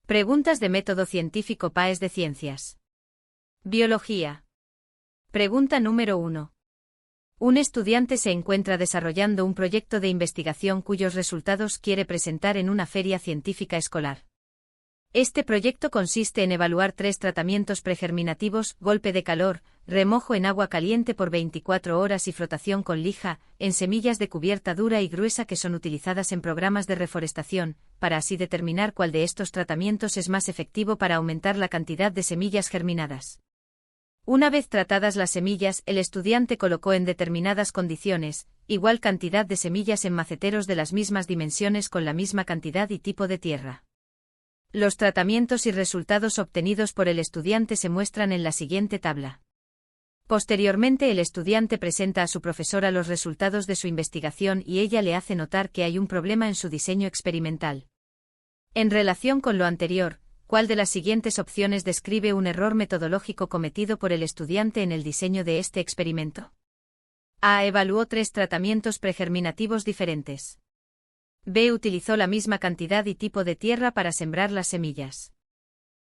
Preguntas de método científico PAES de ciencias. Biología. Pregunta número 1. Un estudiante se encuentra desarrollando un proyecto de investigación cuyos resultados quiere presentar en una feria científica escolar. Este proyecto consiste en evaluar 3 tratamientos pregerminativos: golpe de calor, remojo en agua caliente por 24 horas y frotación con lija, en semillas de cubierta dura y gruesa que son utilizadas en programas de reforestación, para así determinar cuál de estos tratamientos es más efectivo para aumentar la cantidad de semillas germinadas. Una vez tratadas las semillas, el estudiante colocó en determinadas condiciones, igual cantidad de semillas en maceteros de las mismas dimensiones con la misma cantidad y tipo de tierra. Los tratamientos y resultados obtenidos por el estudiante se muestran en la siguiente tabla. Posteriormente, el estudiante presenta a su profesora los resultados de su investigación y ella le hace notar que hay un problema en su diseño experimental. En relación con lo anterior, ¿cuál de las siguientes opciones describe un error metodológico cometido por el estudiante en el diseño de este experimento? A. Evaluó 3 tratamientos pregerminativos diferentes. B. Utilizó la misma cantidad y tipo de tierra para sembrar las semillas.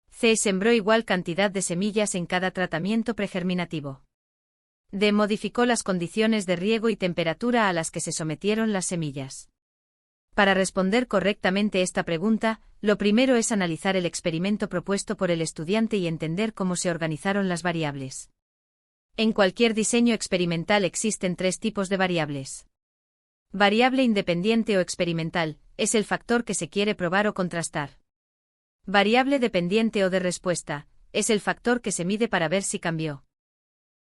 C. Sembró igual cantidad de semillas en cada tratamiento pregerminativo. D. Modificó las condiciones de riego y temperatura a las que se sometieron las semillas. Para responder correctamente esta pregunta, lo primero es analizar el experimento propuesto por el estudiante y entender cómo se organizaron las variables. En cualquier diseño experimental existen 3 tipos de variables. Variable independiente o experimental, es el factor que se quiere probar o contrastar. Variable dependiente o de respuesta, es el factor que se mide para ver si cambió.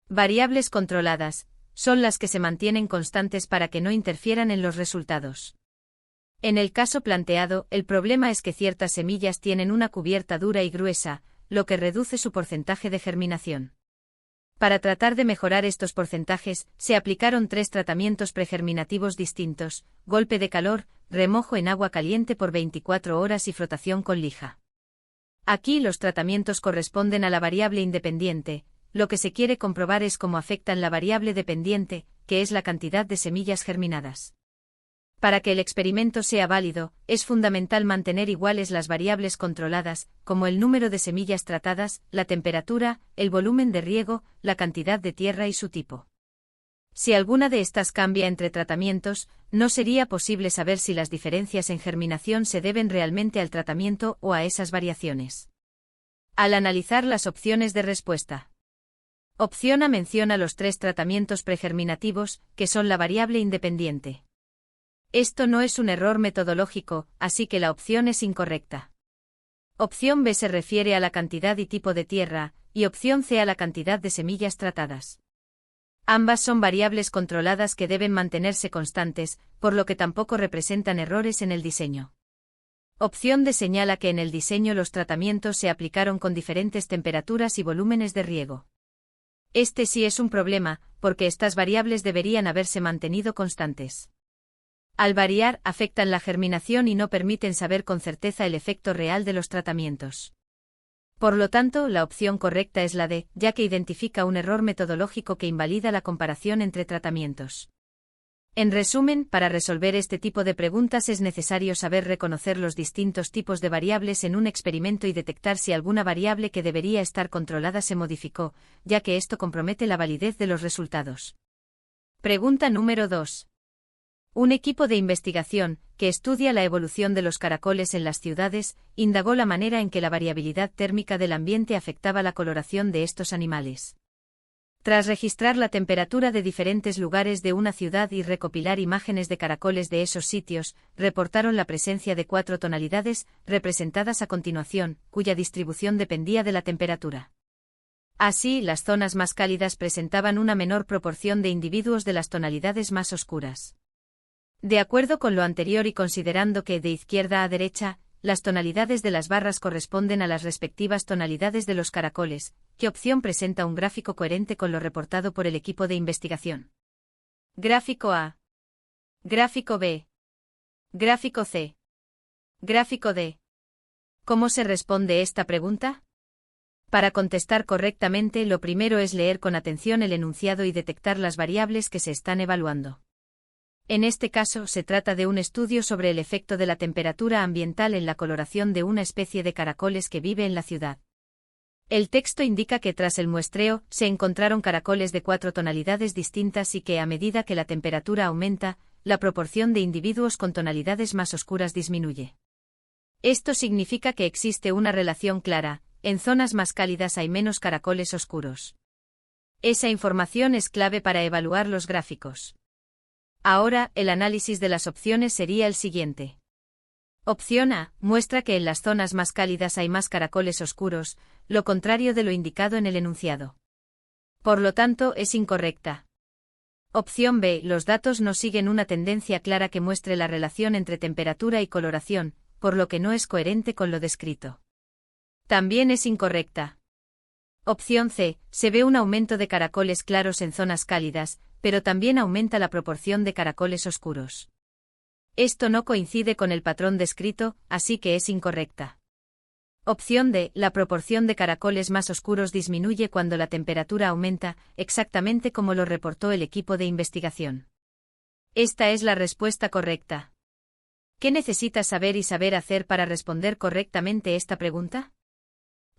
Variables controladas, son las que se mantienen constantes para que no interfieran en los resultados. En el caso planteado, el problema es que ciertas semillas tienen una cubierta dura y gruesa, lo que reduce su porcentaje de germinación. Para tratar de mejorar estos porcentajes, se aplicaron 3 tratamientos pregerminativos distintos: golpe de calor, remojo en agua caliente por 24 horas y frotación con lija. Aquí los tratamientos corresponden a la variable independiente. Lo que se quiere comprobar es cómo afectan la variable dependiente, que es la cantidad de semillas germinadas. Para que el experimento sea válido, es fundamental mantener iguales las variables controladas, como el número de semillas tratadas, la temperatura, el volumen de riego, la cantidad de tierra y su tipo. Si alguna de estas cambia entre tratamientos, no sería posible saber si las diferencias en germinación se deben realmente al tratamiento o a esas variaciones. Al analizar las opciones de respuesta. Opción A menciona los 3 tratamientos pregerminativos, que son la variable independiente. Esto no es un error metodológico, así que la opción es incorrecta. Opción B se refiere a la cantidad y tipo de tierra, y opción C a la cantidad de semillas tratadas. Ambas son variables controladas que deben mantenerse constantes, por lo que tampoco representan errores en el diseño. Opción D señala que en el diseño los tratamientos se aplicaron con diferentes temperaturas y volúmenes de riego. Este sí es un problema, porque estas variables deberían haberse mantenido constantes. Al variar, afectan la germinación y no permiten saber con certeza el efecto real de los tratamientos. Por lo tanto, la opción correcta es la D, ya que identifica un error metodológico que invalida la comparación entre tratamientos. En resumen, para resolver este tipo de preguntas es necesario saber reconocer los distintos tipos de variables en un experimento y detectar si alguna variable que debería estar controlada se modificó, ya que esto compromete la validez de los resultados. Pregunta número 2. Un equipo de investigación, que estudia la evolución de los caracoles en las ciudades, indagó la manera en que la variabilidad térmica del ambiente afectaba la coloración de estos animales. Tras registrar la temperatura de diferentes lugares de una ciudad y recopilar imágenes de caracoles de esos sitios, reportaron la presencia de 4 tonalidades, representadas a continuación, cuya distribución dependía de la temperatura. Así, las zonas más cálidas presentaban una menor proporción de individuos de las tonalidades más oscuras. De acuerdo con lo anterior y considerando que, de izquierda a derecha, las tonalidades de las barras corresponden a las respectivas tonalidades de los caracoles, ¿qué opción presenta un gráfico coherente con lo reportado por el equipo de investigación? Gráfico A. Gráfico B. Gráfico C. Gráfico D. ¿Cómo se responde esta pregunta? Para contestar correctamente, lo primero es leer con atención el enunciado y detectar las variables que se están evaluando. En este caso se trata de un estudio sobre el efecto de la temperatura ambiental en la coloración de una especie de caracoles que vive en la ciudad. El texto indica que tras el muestreo, se encontraron caracoles de 4 tonalidades distintas y que a medida que la temperatura aumenta, la proporción de individuos con tonalidades más oscuras disminuye. Esto significa que existe una relación clara, en zonas más cálidas hay menos caracoles oscuros. Esa información es clave para evaluar los gráficos. Ahora, el análisis de las opciones sería el siguiente. Opción A, muestra que en las zonas más cálidas hay más caracoles oscuros, lo contrario de lo indicado en el enunciado. Por lo tanto, es incorrecta. Opción B, los datos no siguen una tendencia clara que muestre la relación entre temperatura y coloración, por lo que no es coherente con lo descrito. También es incorrecta. Opción C, se ve un aumento de caracoles claros en zonas cálidas, pero también aumenta la proporción de caracoles oscuros. Esto no coincide con el patrón descrito, así que es incorrecta. Opción D, la proporción de caracoles más oscuros disminuye cuando la temperatura aumenta, exactamente como lo reportó el equipo de investigación. Esta es la respuesta correcta. ¿Qué necesitas saber y saber hacer para responder correctamente esta pregunta?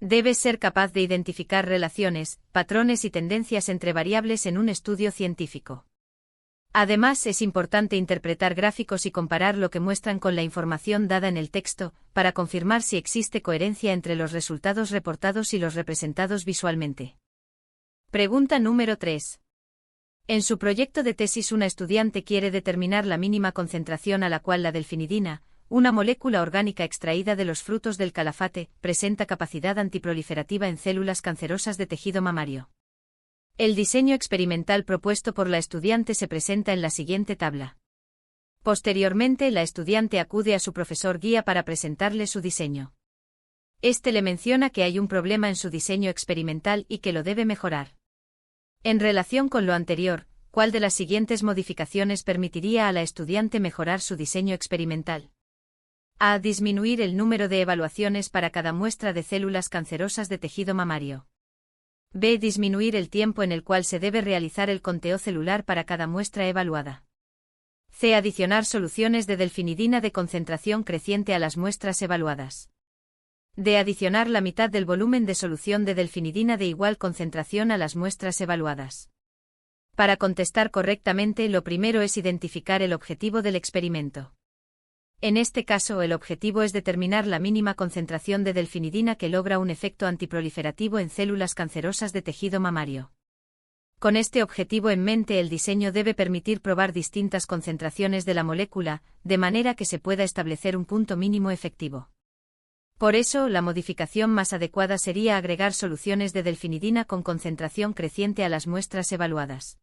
Debes ser capaz de identificar relaciones, patrones y tendencias entre variables en un estudio científico. Además, es importante interpretar gráficos y comparar lo que muestran con la información dada en el texto, para confirmar si existe coherencia entre los resultados reportados y los representados visualmente. Pregunta número 3. En su proyecto de tesis, una estudiante quiere determinar la mínima concentración a la cual la delfinidina, una molécula orgánica extraída de los frutos del calafate, presenta capacidad antiproliferativa en células cancerosas de tejido mamario. El diseño experimental propuesto por la estudiante se presenta en la siguiente tabla. Posteriormente, la estudiante acude a su profesor guía para presentarle su diseño. Este le menciona que hay un problema en su diseño experimental y que lo debe mejorar. En relación con lo anterior, ¿cuál de las siguientes modificaciones permitiría a la estudiante mejorar su diseño experimental? A. Disminuir el número de evaluaciones para cada muestra de células cancerosas de tejido mamario. B. Disminuir el tiempo en el cual se debe realizar el conteo celular para cada muestra evaluada. C. Adicionar soluciones de delfinidina de concentración creciente a las muestras evaluadas. D. Adicionar la mitad del volumen de solución de delfinidina de igual concentración a las muestras evaluadas. Para contestar correctamente, lo primero es identificar el objetivo del experimento. En este caso, el objetivo es determinar la mínima concentración de delfinidina que logra un efecto antiproliferativo en células cancerosas de tejido mamario. Con este objetivo en mente, el diseño debe permitir probar distintas concentraciones de la molécula, de manera que se pueda establecer un punto mínimo efectivo. Por eso, la modificación más adecuada sería agregar soluciones de delfinidina con concentración creciente a las muestras evaluadas.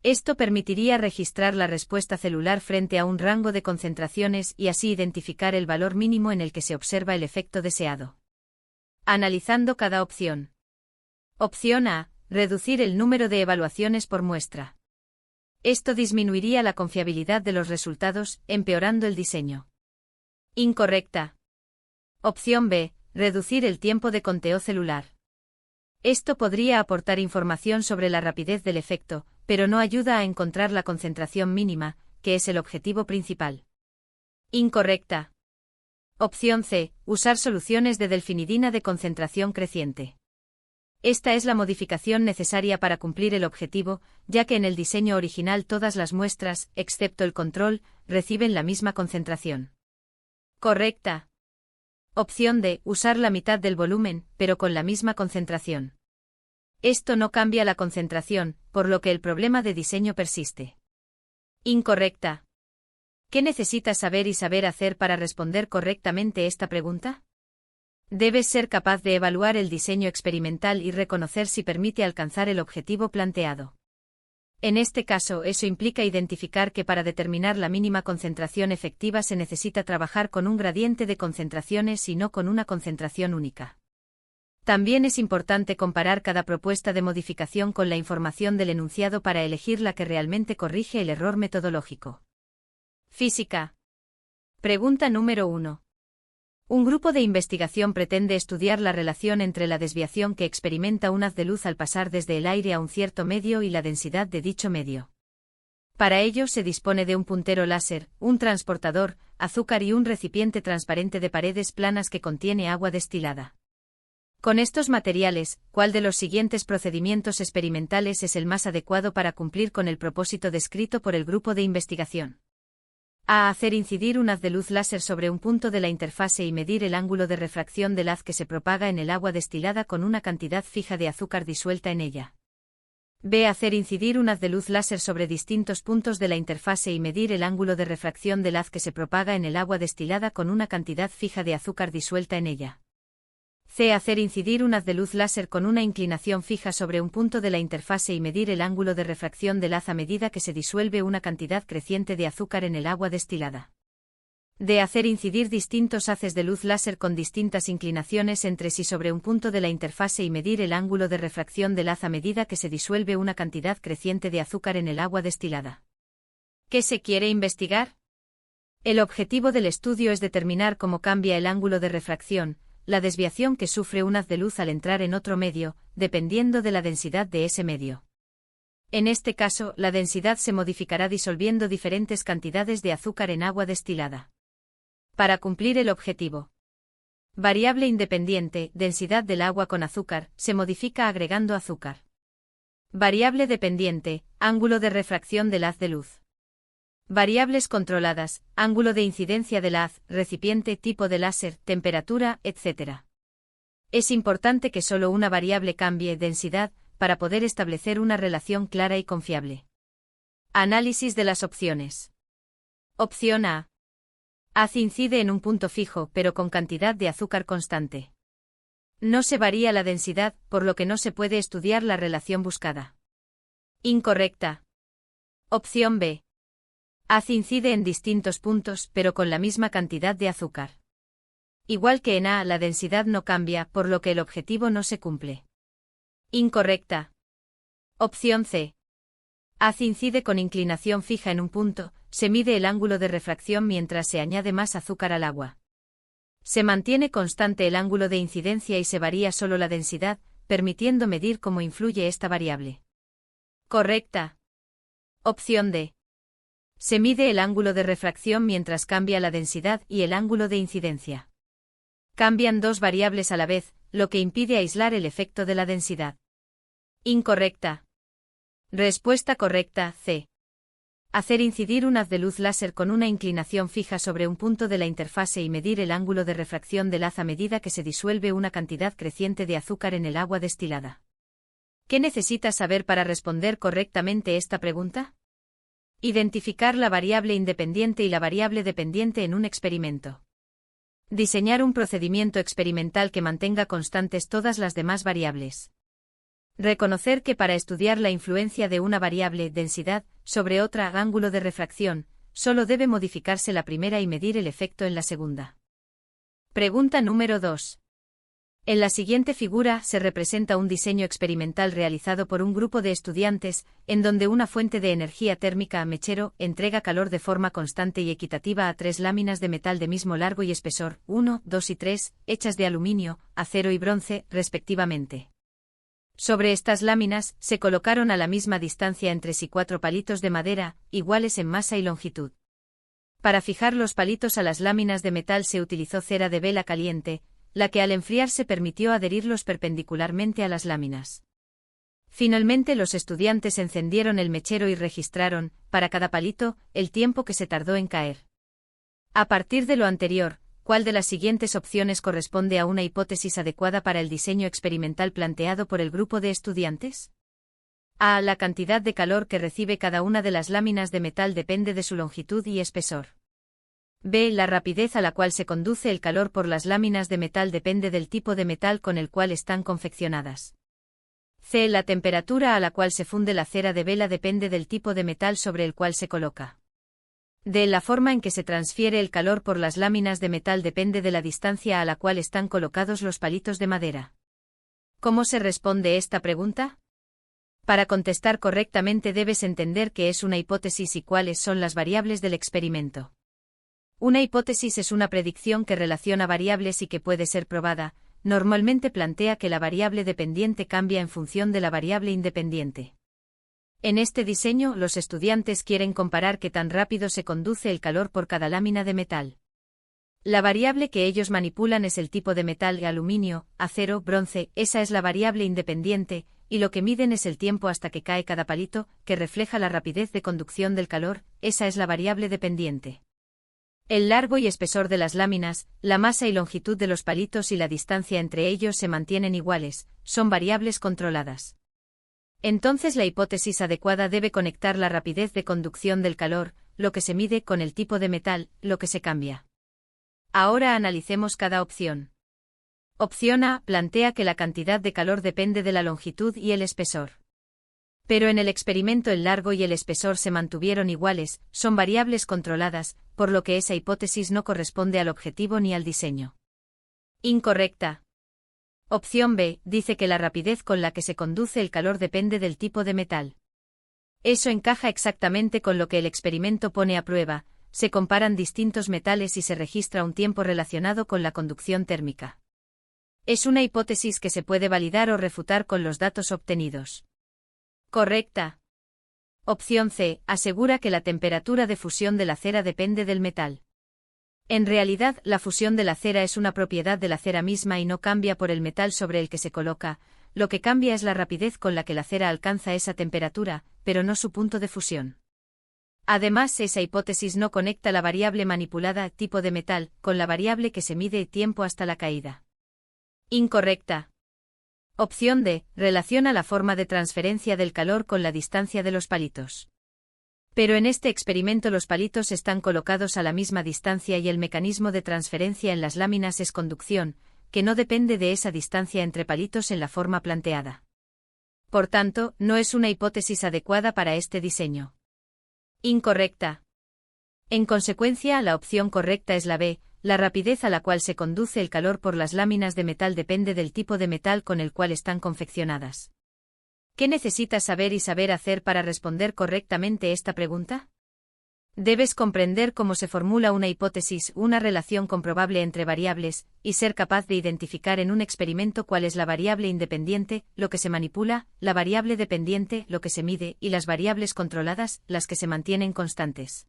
Esto permitiría registrar la respuesta celular frente a un rango de concentraciones y así identificar el valor mínimo en el que se observa el efecto deseado. Analizando cada opción. Opción A. Reducir el número de evaluaciones por muestra. Esto disminuiría la confiabilidad de los resultados, empeorando el diseño. Incorrecta. Opción B. Reducir el tiempo de conteo celular. Esto podría aportar información sobre la rapidez del efecto, pero no ayuda a encontrar la concentración mínima, que es el objetivo principal. Incorrecta. Opción C. Usar soluciones de delfinidina de concentración creciente. Esta es la modificación necesaria para cumplir el objetivo, ya que en el diseño original todas las muestras, excepto el control, reciben la misma concentración. Correcta. Opción D. Usar la mitad del volumen, pero con la misma concentración. Esto no cambia la concentración, por lo que el problema de diseño persiste. Incorrecta. ¿Qué necesitas saber y saber hacer para responder correctamente esta pregunta? Debes ser capaz de evaluar el diseño experimental y reconocer si permite alcanzar el objetivo planteado. En este caso, eso implica identificar que para determinar la mínima concentración efectiva se necesita trabajar con un gradiente de concentraciones y no con una concentración única. También es importante comparar cada propuesta de modificación con la información del enunciado para elegir la que realmente corrige el error metodológico. Física. Pregunta número 1. Un grupo de investigación pretende estudiar la relación entre la desviación que experimenta un haz de luz al pasar desde el aire a un cierto medio y la densidad de dicho medio. Para ello se dispone de un puntero láser, un transportador, azúcar y un recipiente transparente de paredes planas que contiene agua destilada. Con estos materiales, ¿cuál de los siguientes procedimientos experimentales es el más adecuado para cumplir con el propósito descrito por el grupo de investigación? A. Hacer incidir un haz de luz láser sobre un punto de la interfase y medir el ángulo de refracción del haz que se propaga en el agua destilada con una cantidad fija de azúcar disuelta en ella. B. Hacer incidir un haz de luz láser sobre distintos puntos de la interfase y medir el ángulo de refracción del haz que se propaga en el agua destilada con una cantidad fija de azúcar disuelta en ella. C. Hacer incidir un haz de luz láser con una inclinación fija sobre un punto de la interfase y medir el ángulo de refracción del haz a medida que se disuelve una cantidad creciente de azúcar en el agua destilada. D. Hacer incidir distintos haces de luz láser con distintas inclinaciones entre sí sobre un punto de la interfase y medir el ángulo de refracción del haz a medida que se disuelve una cantidad creciente de azúcar en el agua destilada. ¿Qué se quiere investigar? El objetivo del estudio es determinar cómo cambia el ángulo de refracción, la desviación que sufre un haz de luz al entrar en otro medio, dependiendo de la densidad de ese medio. En este caso, la densidad se modificará disolviendo diferentes cantidades de azúcar en agua destilada. Para cumplir el objetivo. Variable independiente, densidad del agua con azúcar, se modifica agregando azúcar. Variable dependiente, ángulo de refracción del haz de luz. Variables controladas, ángulo de incidencia del haz, recipiente, tipo de láser, temperatura, etc. Es importante que solo una variable cambie densidad, para poder establecer una relación clara y confiable. Análisis de las opciones. Opción A. Haz incide en un punto fijo pero con cantidad de azúcar constante. No se varía la densidad, por lo que no se puede estudiar la relación buscada. Incorrecta. Opción B. Haz incide en distintos puntos pero con la misma cantidad de azúcar. Igual que en A, la densidad no cambia, por lo que el objetivo no se cumple. Incorrecta. Opción C. Haz incide con inclinación fija en un punto, se mide el ángulo de refracción mientras se añade más azúcar al agua. Se mantiene constante el ángulo de incidencia y se varía solo la densidad, permitiendo medir cómo influye esta variable. Correcta. Opción D. Se mide el ángulo de refracción mientras cambia la densidad y el ángulo de incidencia. Cambian dos variables a la vez, lo que impide aislar el efecto de la densidad. Incorrecta. Respuesta correcta, C. Hacer incidir un haz de luz láser con una inclinación fija sobre un punto de la interfase y medir el ángulo de refracción del haz a medida que se disuelve una cantidad creciente de azúcar en el agua destilada. ¿Qué necesitas saber para responder correctamente esta pregunta? Identificar la variable independiente y la variable dependiente en un experimento. Diseñar un procedimiento experimental que mantenga constantes todas las demás variables. Reconocer que para estudiar la influencia de una variable, densidad, sobre otra, ángulo de refracción, solo debe modificarse la primera y medir el efecto en la segunda. Pregunta número 2. En la siguiente figura se representa un diseño experimental realizado por un grupo de estudiantes, en donde una fuente de energía térmica a mechero entrega calor de forma constante y equitativa a 3 láminas de metal de mismo largo y espesor, 1, 2 y 3, hechas de aluminio, acero y bronce, respectivamente. Sobre estas láminas, se colocaron a la misma distancia entre sí 4 palitos de madera, iguales en masa y longitud. Para fijar los palitos a las láminas de metal se utilizó cera de vela caliente, la que al enfriarse permitió adherirlos perpendicularmente a las láminas. Finalmente los estudiantes encendieron el mechero y registraron, para cada palito, el tiempo que se tardó en caer. A partir de lo anterior, ¿cuál de las siguientes opciones corresponde a una hipótesis adecuada para el diseño experimental planteado por el grupo de estudiantes? A. La cantidad de calor que recibe cada una de las láminas de metal depende de su longitud y espesor. B. La rapidez a la cual se conduce el calor por las láminas de metal depende del tipo de metal con el cual están confeccionadas. C. La temperatura a la cual se funde la cera de vela depende del tipo de metal sobre el cual se coloca. D. La forma en que se transfiere el calor por las láminas de metal depende de la distancia a la cual están colocados los palitos de madera. ¿Cómo se responde esta pregunta? Para contestar correctamente debes entender qué es una hipótesis y cuáles son las variables del experimento. Una hipótesis es una predicción que relaciona variables y que puede ser probada. Normalmente plantea que la variable dependiente cambia en función de la variable independiente. En este diseño, los estudiantes quieren comparar qué tan rápido se conduce el calor por cada lámina de metal. La variable que ellos manipulan es el tipo de metal: aluminio, acero, bronce. Esa es la variable independiente, y lo que miden es el tiempo hasta que cae cada palito, que refleja la rapidez de conducción del calor. Esa es la variable dependiente. El largo y espesor de las láminas, la masa y longitud de los palitos y la distancia entre ellos se mantienen iguales, son variables controladas. Entonces la hipótesis adecuada debe conectar la rapidez de conducción del calor, lo que se mide, con el tipo de metal, lo que se cambia. Ahora analicemos cada opción. Opción A plantea que la cantidad de calor depende de la longitud y el espesor. Pero en el experimento el largo y el espesor se mantuvieron iguales, son variables controladas, por lo que esa hipótesis no corresponde al objetivo ni al diseño. Incorrecta. Opción B dice que la rapidez con la que se conduce el calor depende del tipo de metal. Eso encaja exactamente con lo que el experimento pone a prueba: se comparan distintos metales y se registra un tiempo relacionado con la conducción térmica. Es una hipótesis que se puede validar o refutar con los datos obtenidos. Correcta. Opción C asegura que la temperatura de fusión de la cera depende del metal. En realidad, la fusión de la cera es una propiedad de la cera misma y no cambia por el metal sobre el que se coloca. Lo que cambia es la rapidez con la que la cera alcanza esa temperatura, pero no su punto de fusión. Además, esa hipótesis no conecta la variable manipulada, tipo de metal, con la variable que se mide, tiempo hasta la caída. Incorrecta. Opción D relaciona la forma de transferencia del calor con la distancia de los palitos. Pero en este experimento los palitos están colocados a la misma distancia y el mecanismo de transferencia en las láminas es conducción, que no depende de esa distancia entre palitos en la forma planteada. Por tanto, no es una hipótesis adecuada para este diseño. Incorrecta. En consecuencia, la opción correcta es la B. La rapidez a la cual se conduce el calor por las láminas de metal depende del tipo de metal con el cual están confeccionadas. ¿Qué necesitas saber y saber hacer para responder correctamente esta pregunta? Debes comprender cómo se formula una hipótesis, una relación comprobable entre variables, y ser capaz de identificar en un experimento cuál es la variable independiente, lo que se manipula, la variable dependiente, lo que se mide, y las variables controladas, las que se mantienen constantes.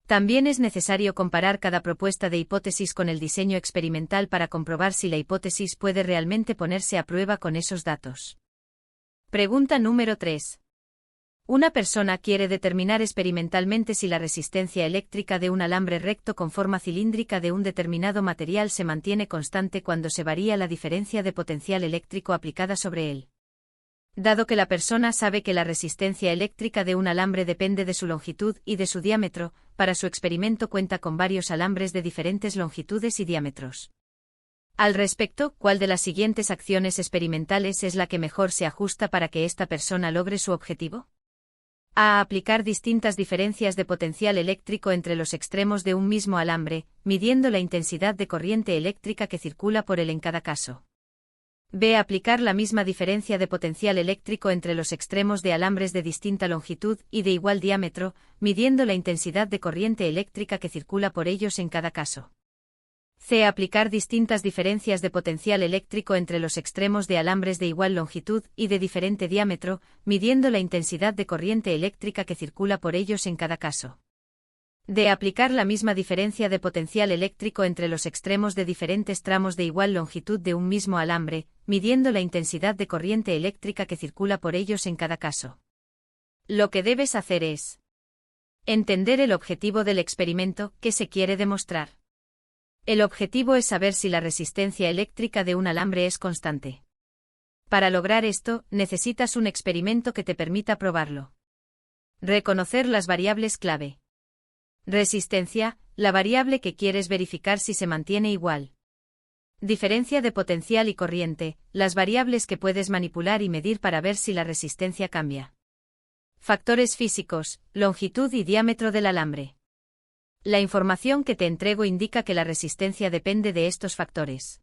También es necesario comparar cada propuesta de hipótesis con el diseño experimental para comprobar si la hipótesis puede realmente ponerse a prueba con esos datos. Pregunta número 3. Una persona quiere determinar experimentalmente si la resistencia eléctrica de un alambre recto con forma cilíndrica de un determinado material se mantiene constante cuando se varía la diferencia de potencial eléctrico aplicada sobre él. Dado que la persona sabe que la resistencia eléctrica de un alambre depende de su longitud y de su diámetro, para su experimento cuenta con varios alambres de diferentes longitudes y diámetros. Al respecto, ¿cuál de las siguientes acciones experimentales es la que mejor se ajusta para que esta persona logre su objetivo? A. Aplicar distintas diferencias de potencial eléctrico entre los extremos de un mismo alambre, midiendo la intensidad de corriente eléctrica que circula por él en cada caso. B. Aplicar la misma diferencia de potencial eléctrico entre los extremos de alambres de distinta longitud y de igual diámetro, midiendo la intensidad de corriente eléctrica que circula por ellos en cada caso. C. Aplicar distintas diferencias de potencial eléctrico entre los extremos de alambres de igual longitud y de diferente diámetro, midiendo la intensidad de corriente eléctrica que circula por ellos en cada caso. D. Aplicar la misma diferencia de potencial eléctrico entre los extremos de diferentes tramos de igual longitud de un mismo alambre, midiendo la intensidad de corriente eléctrica que circula por ellos en cada caso. Lo que debes hacer es entender el objetivo del experimento, que se quiere demostrar. El objetivo es saber si la resistencia eléctrica de un alambre es constante. Para lograr esto, necesitas un experimento que te permita probarlo. Reconocer las variables clave. Resistencia, la variable que quieres verificar si se mantiene igual. Diferencia de potencial y corriente, las variables que puedes manipular y medir para ver si la resistencia cambia. Factores físicos, longitud y diámetro del alambre. La información que te entrego indica que la resistencia depende de estos factores.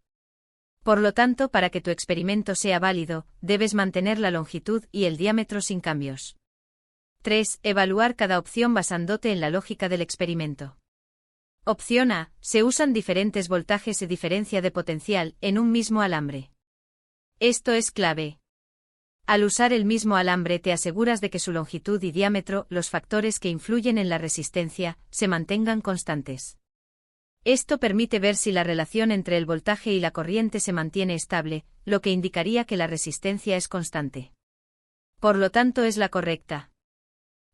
Por lo tanto, para que tu experimento sea válido, debes mantener la longitud y el diámetro sin cambios. 3. Evaluar cada opción basándote en la lógica del experimento. Opción A. Se usan diferentes voltajes y diferencia de potencial en un mismo alambre. Esto es clave. Al usar el mismo alambre te aseguras de que su longitud y diámetro, los factores que influyen en la resistencia, se mantengan constantes. Esto permite ver si la relación entre el voltaje y la corriente se mantiene estable, lo que indicaría que la resistencia es constante. Por lo tanto es la correcta.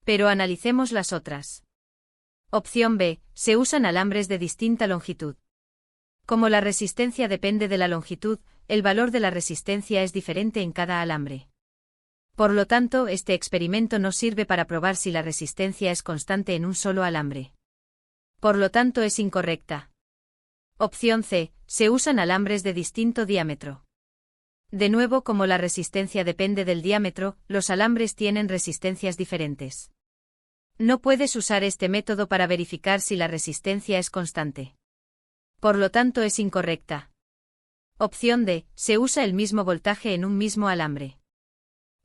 Pero analicemos las otras. Opción B. Se usan alambres de distinta longitud. Como la resistencia depende de la longitud, el valor de la resistencia es diferente en cada alambre. Por lo tanto, este experimento no sirve para probar si la resistencia es constante en un solo alambre. Por lo tanto es incorrecta. Opción C. Se usan alambres de distinto diámetro. De nuevo, como la resistencia depende del diámetro, los alambres tienen resistencias diferentes. No puedes usar este método para verificar si la resistencia es constante. Por lo tanto es incorrecta. Opción D. Se usa el mismo voltaje en un mismo alambre.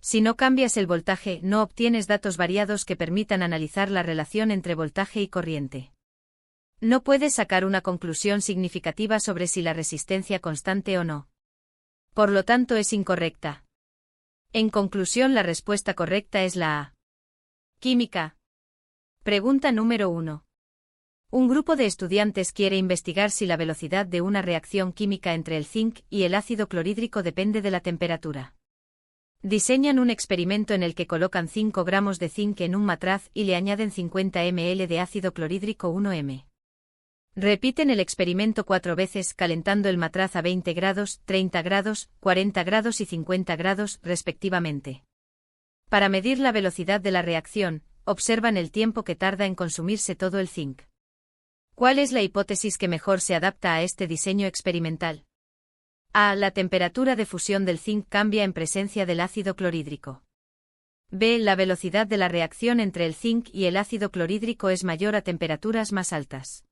Si no cambias el voltaje, no obtienes datos variados que permitan analizar la relación entre voltaje y corriente. No puedes sacar una conclusión significativa sobre si la resistencia constante o no. Por lo tanto es incorrecta. En conclusión, la respuesta correcta es la A. Química. Pregunta número 1. Un grupo de estudiantes quiere investigar si la velocidad de una reacción química entre el zinc y el ácido clorhídrico depende de la temperatura. Diseñan un experimento en el que colocan 5 gramos de zinc en un matraz y le añaden 50 ml de ácido clorhídrico 1m. Repiten el experimento 4 veces calentando el matraz a 20 grados, 30 grados, 40 grados y 50 grados, respectivamente. Para medir la velocidad de la reacción, observan el tiempo que tarda en consumirse todo el zinc. ¿Cuál es la hipótesis que mejor se adapta a este diseño experimental? A. La temperatura de fusión del zinc cambia en presencia del ácido clorhídrico. B. La velocidad de la reacción entre el zinc y el ácido clorhídrico es mayor a temperaturas más altas.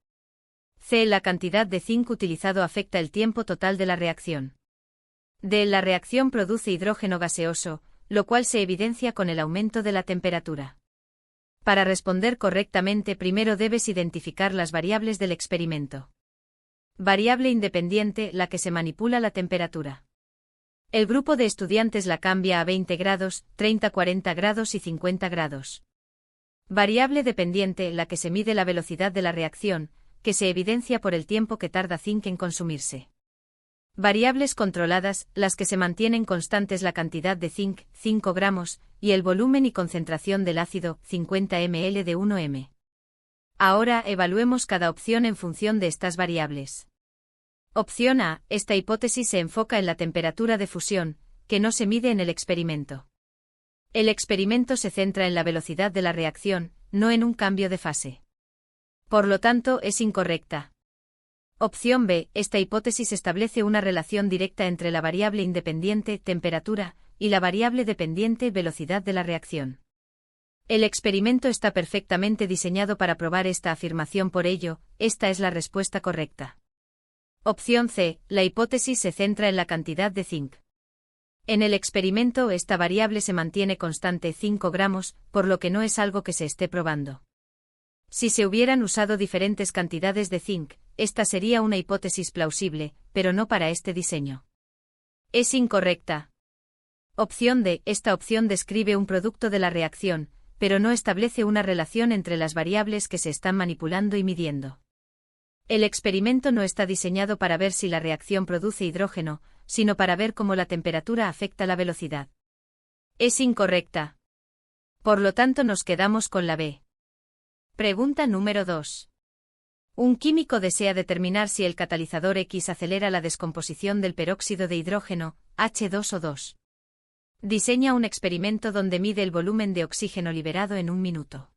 C. La cantidad de zinc utilizado afecta el tiempo total de la reacción. D. La reacción produce hidrógeno gaseoso, lo cual se evidencia con el aumento de la temperatura. Para responder correctamente, primero debes identificar las variables del experimento. Variable independiente, la que se manipula la temperatura. El grupo de estudiantes la cambia a 20 grados, 30, 40 grados y 50 grados. Variable dependiente, la que se mide la velocidad de la reacción, que se evidencia por el tiempo que tarda zinc en consumirse. Variables controladas, las que se mantienen constantes la cantidad de zinc, 5 gramos, y el volumen y concentración del ácido, 50 ml de 1m. Ahora evaluemos cada opción en función de estas variables. Opción A. Esta hipótesis se enfoca en la temperatura de fusión, que no se mide en el experimento. El experimento se centra en la velocidad de la reacción, no en un cambio de fase. Por lo tanto, es incorrecta. Opción B. Esta hipótesis establece una relación directa entre la variable independiente, temperatura, y la variable dependiente, velocidad de la reacción. El experimento está perfectamente diseñado para probar esta afirmación, por ello, esta es la respuesta correcta. Opción C. La hipótesis se centra en la cantidad de zinc. En el experimento esta variable se mantiene constante 5 gramos, por lo que no es algo que se esté probando. Si se hubieran usado diferentes cantidades de zinc, esta sería una hipótesis plausible, pero no para este diseño. Es incorrecta. Opción D. Esta opción describe un producto de la reacción, pero no establece una relación entre las variables que se están manipulando y midiendo. El experimento no está diseñado para ver si la reacción produce hidrógeno, sino para ver cómo la temperatura afecta la velocidad. Es incorrecta. Por lo tanto nos quedamos con la B. Pregunta número 2. Un químico desea determinar si el catalizador X acelera la descomposición del peróxido de hidrógeno, H2O2. Diseña un experimento donde mide el volumen de oxígeno liberado en un minuto.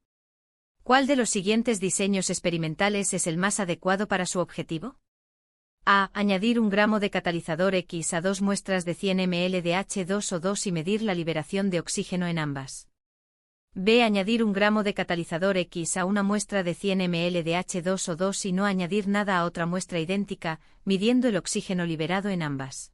¿Cuál de los siguientes diseños experimentales es el más adecuado para su objetivo? A. Añadir 1 gramo de catalizador X a 2 muestras de 100 ml de H2O2 y medir la liberación de oxígeno en ambas. B. Añadir 1 gramo de catalizador X a una muestra de 100 ml de H2O2 y no añadir nada a otra muestra idéntica, midiendo el oxígeno liberado en ambas.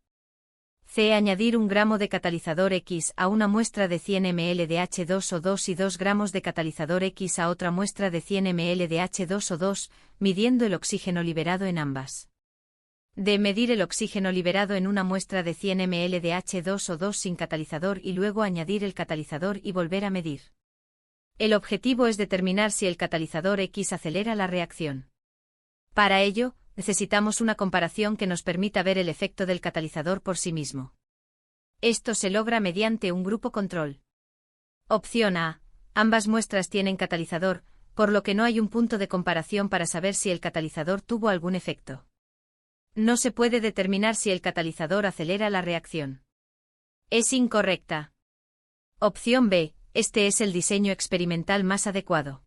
C. Añadir 1 gramo de catalizador X a una muestra de 100 ml de H2O2 y 2 gramos de catalizador X a otra muestra de 100 ml de H2O2, midiendo el oxígeno liberado en ambas. D. Medir el oxígeno liberado en una muestra de 100 ml de H2O2 sin catalizador y luego añadir el catalizador y volver a medir. El objetivo es determinar si el catalizador X acelera la reacción. Para ello, necesitamos una comparación que nos permita ver el efecto del catalizador por sí mismo. Esto se logra mediante un grupo control. Opción A. Ambas muestras tienen catalizador, por lo que no hay un punto de comparación para saber si el catalizador tuvo algún efecto. No se puede determinar si el catalizador acelera la reacción. Es incorrecta. Opción B. Este es el diseño experimental más adecuado.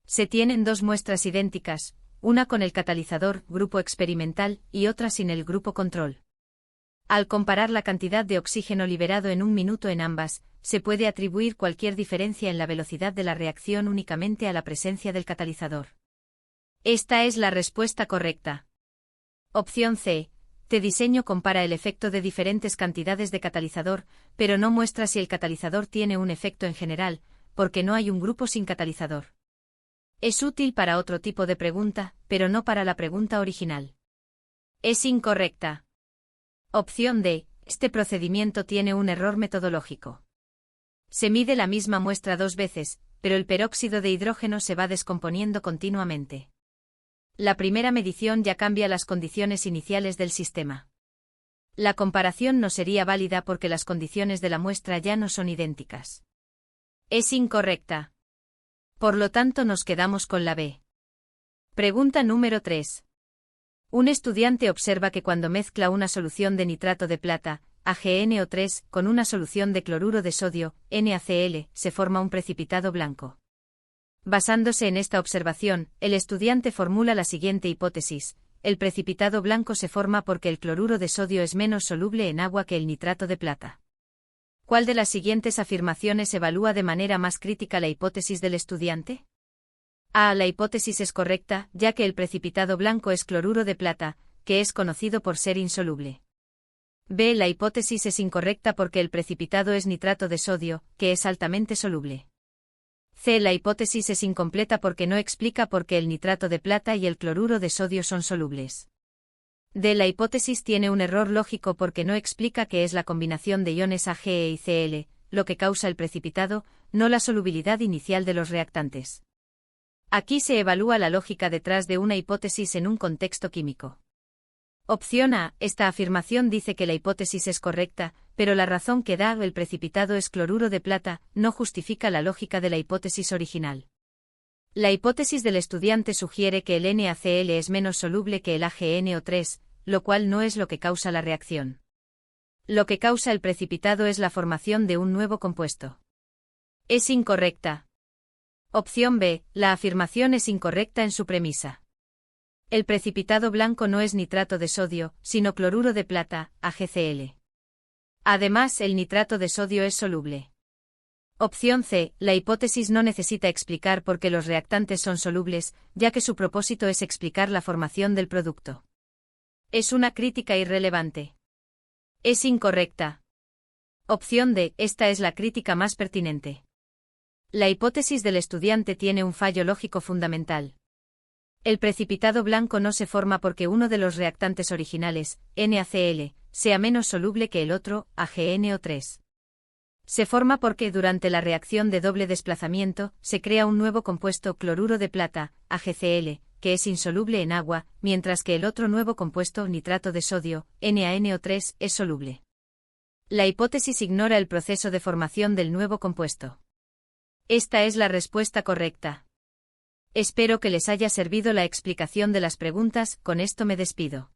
Se tienen dos muestras idénticas, una con el catalizador, grupo experimental, y otra sin el grupo control. Al comparar la cantidad de oxígeno liberado en un minuto en ambas, se puede atribuir cualquier diferencia en la velocidad de la reacción únicamente a la presencia del catalizador. Esta es la respuesta correcta. Opción C. Este diseño compara el efecto de diferentes cantidades de catalizador, pero no muestra si el catalizador tiene un efecto en general, porque no hay un grupo sin catalizador. Es útil para otro tipo de pregunta, pero no para la pregunta original. Es incorrecta. Opción D. Este procedimiento tiene un error metodológico. Se mide la misma muestra dos veces, pero el peróxido de hidrógeno se va descomponiendo continuamente. La primera medición ya cambia las condiciones iniciales del sistema. La comparación no sería válida porque las condiciones de la muestra ya no son idénticas. Es incorrecta. Por lo tanto nos quedamos con la B. Pregunta número 3. Un estudiante observa que cuando mezcla una solución de nitrato de plata, AgNO3, con una solución de cloruro de sodio, NaCl, se forma un precipitado blanco. Basándose en esta observación, el estudiante formula la siguiente hipótesis: el precipitado blanco se forma porque el cloruro de sodio es menos soluble en agua que el nitrato de plata. ¿Cuál de las siguientes afirmaciones evalúa de manera más crítica la hipótesis del estudiante? A. La hipótesis es correcta, ya que el precipitado blanco es cloruro de plata, que es conocido por ser insoluble. B. La hipótesis es incorrecta porque el precipitado es nitrato de sodio, que es altamente soluble. C. La hipótesis es incompleta porque no explica por qué el nitrato de plata y el cloruro de sodio son solubles. D. La hipótesis tiene un error lógico porque no explica qué es la combinación de iones Ag y Cl, lo que causa el precipitado, no la solubilidad inicial de los reactantes. Aquí se evalúa la lógica detrás de una hipótesis en un contexto químico. Opción A. Esta afirmación dice que la hipótesis es correcta, pero la razón que da el precipitado es cloruro de plata, no justifica la lógica de la hipótesis original. La hipótesis del estudiante sugiere que el NaCl es menos soluble que el AgNO3, lo cual no es lo que causa la reacción. Lo que causa el precipitado es la formación de un nuevo compuesto. Es incorrecta. Opción B. La afirmación es incorrecta en su premisa. El precipitado blanco no es nitrato de sodio, sino cloruro de plata, AgCl. Además, el nitrato de sodio es soluble. Opción C. La hipótesis no necesita explicar por qué los reactantes son solubles, ya que su propósito es explicar la formación del producto. Es una crítica irrelevante. Es incorrecta. Opción D. Esta es la crítica más pertinente. La hipótesis del estudiante tiene un fallo lógico fundamental. El precipitado blanco no se forma porque uno de los reactantes originales, NaCl, sea menos soluble que el otro, AgNO3. Se forma porque durante la reacción de doble desplazamiento, se crea un nuevo compuesto cloruro de plata, AgCl, que es insoluble en agua, mientras que el otro nuevo compuesto nitrato de sodio, NaNO3, es soluble. La hipótesis ignora el proceso de formación del nuevo compuesto. Esta es la respuesta correcta. Espero que les haya servido la explicación de las preguntas, con esto me despido.